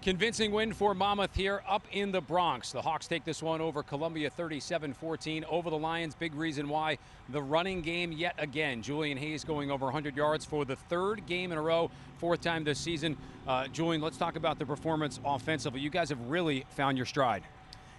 Convincing win for Monmouth here up in the Bronx. The Hawks take this one over Columbia 37-14 over the Lions. Big reason why, the running game yet again. Julian Hayes going over 100 yards for the third game in a row, fourth time this season. Julian, let's talk about the performance offensively. You guys have really found your stride.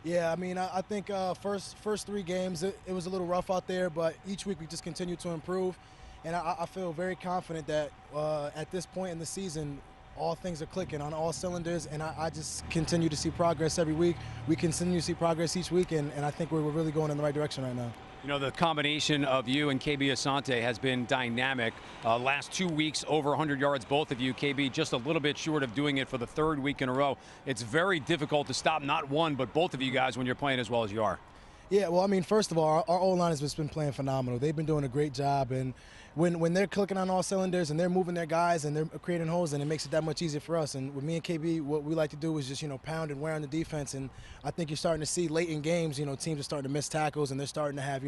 Yeah, I mean, I think first three games, it was a little rough out there, but each week we just continue to improve. And I feel very confident that at this point in the season, all things are clicking on all cylinders, and I just continue to see progress every week. We continue to see progress each week, and I think we're really going in the right direction right now. You know, the combination of you and KB Asante has been dynamic. Last 2 weeks, over 100 yards, both of you. KB just a little bit short of doing it for the third week in a row. It's very difficult to stop not one, but both of you guys when you're playing as well as you are. Yeah, well, I mean, first of all, our O-line has just been playing phenomenal. They've been doing a great job, and when they're clicking on all cylinders and they're moving their guys and they're creating holes, and it makes it that much easier for us. And with me and KB, what we like to do is just, pound and wear on the defense. And I think you're starting to see late in games, teams are starting to miss tackles, and they're starting to have,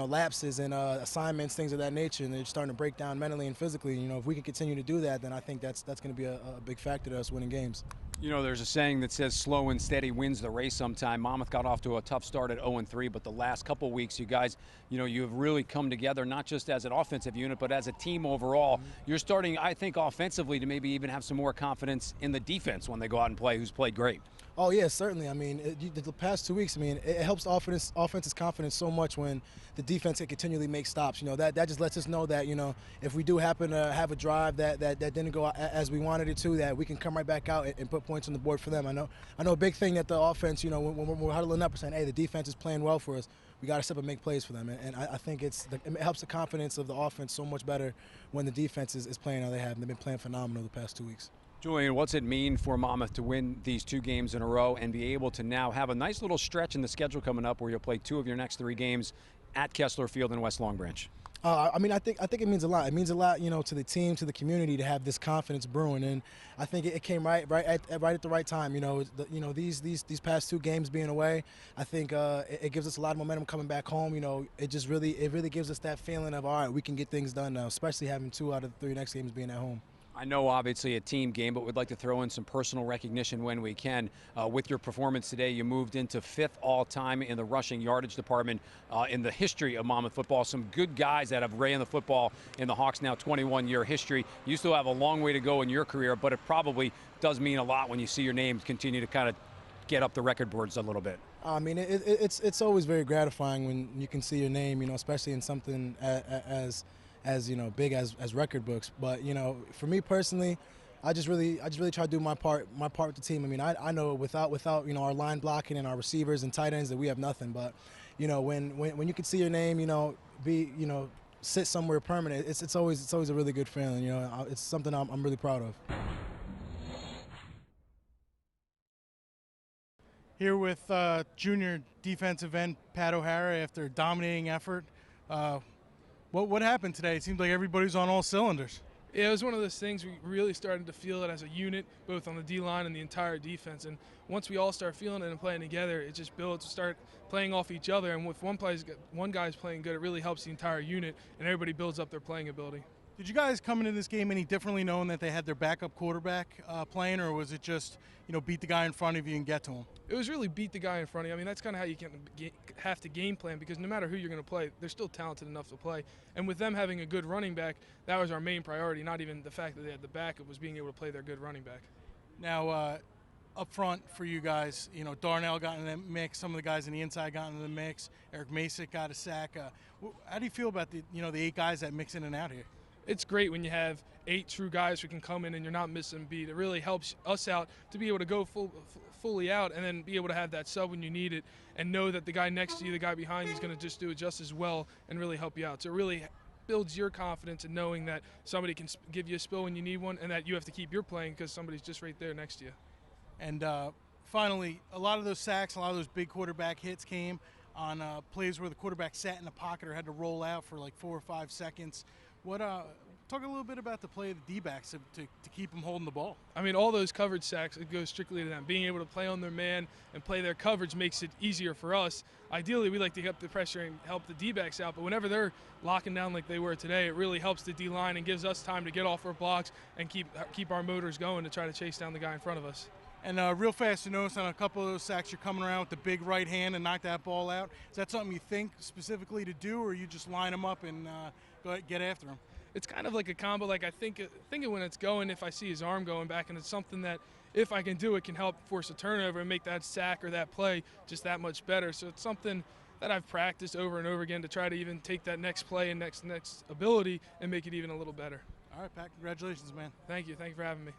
lapses and assignments, things of that nature, and they're starting to break down mentally and physically. If we can continue to do that, then I think that's going to be a big factor to us winning games. You know, there's a saying that says slow and steady wins the race sometime. Monmouth got off to a tough start at 0-3, but the last couple weeks, you guys, you have really come together, not just as an offensive unit, but as a team overall. You're starting, I think, offensively to maybe even have some more confidence in the defense when they go out and play, who's played great. Oh, yeah, certainly. I mean, the past 2 weeks, it helps the offense's confidence so much when the defense can continually make stops. That just lets us know that, if we do happen to have a drive that didn't go as we wanted it to, that we can come right back out and put points on the board for them. I know a big thing that the offense, when we're huddling up and saying, hey, the defense is playing well for us, we got to step up and make plays for them. And I think it helps the confidence of the offense so much better when the defense is playing how they have. And they've been playing phenomenal the past 2 weeks. Julian, what's it mean for Monmouth to win these 2 games in a row and be able to now have a nice little stretch in the schedule coming up where you'll play 2 of your next 3 games at Kessler Field in West Long Branch? I mean, I think it means a lot. It means a lot, to the team, to the community, to have this confidence brewing, and I think it came right at the right time. These past 2 games being away, I think it gives us a lot of momentum coming back home. It really gives us that feeling of, all right, we can get things done now, especially having 2 out of the 3 next games being at home. I know obviously a team game, but we'd like to throw in some personal recognition when we can. With your performance today, you moved into 5th all-time in the rushing yardage department in the history of Monmouth football. Some good guys that have ran the football in the Hawks' now 21-year history. You still have a long way to go in your career, but it probably does mean a lot when you see your name continue to kind of get up the record boards a little bit. I mean, it's always very gratifying when you can see your name, especially in something as big as record books. But for me personally, I just really try to do my part with the team. I mean, I know without our line blocking and our receivers and tight ends that we have nothing. But when you can see your name, sit somewhere permanent, it's always a really good feeling. It's something I'm really proud of. Here with junior defensive end Pat O'Hara after a dominating effort. What happened today? It seemed like everybody's on all cylinders. Yeah, it was one of those things we really started to feel it as a unit, both on the D-line and the entire defense. And once we all start feeling it and playing together, it just builds to start playing off each other. And if one guy's playing good, it really helps the entire unit, and everybody builds up their playing ability. Did you guys come into this game any differently knowing that they had their backup quarterback playing, or was it just, beat the guy in front of you and get to him? It was really beat the guy in front of you. I mean, that's kind of how you have to game plan, because no matter who you're going to play, they're still talented enough to play. And with them having a good running back, that was our main priority, not even the fact that they had the backup, was being able to play their good running back. Now, up front for you guys, Darnell got in the mix, some of the guys on the inside got into the mix, Eric Masick got a sack. How do you feel about the 8 guys that mix in and out here? It's great when you have 8 true guys who can come in and you're not missing a beat. It really helps us out to be able to go fully out and then be able to have that sub when you need it and know that the guy next to you, the guy behind you is going to just do it just as well and really help you out. So it really builds your confidence in knowing that somebody can give you a spill when you need one and that you have to keep your playing because somebody's just right there next to you. And finally, a lot of those sacks, a lot of those big quarterback hits came on plays where the quarterback sat in the pocket or had to roll out for like 4 or 5 seconds. Talk Talk a little bit about the play of the D-backs to keep them holding the ball. I mean, all those coverage sacks, it goes strictly to them. Being able to play on their man and play their coverage makes it easier for us. Ideally, we like to get up the pressure and help the D-backs out, but whenever they're locking down like they were today, it really helps the D-line and gives us time to get off our blocks and keep our motors going to try to chase down the guy in front of us. And real fast, you notice on a couple of those sacks, you're coming around with the big right hand and knock that ball out. Is that something you think specifically to do, or you just line them up and go get after them? It's kind of like a combo. Like I think it when it's going, if I see his arm going back, and it's something that if I can do, it can help force a turnover and make that sack or that play just that much better. So it's something that I've practiced over and over again to try to even take that next play and next ability and make it even a little better. All right, Pat, congratulations, man. Thank you for having me.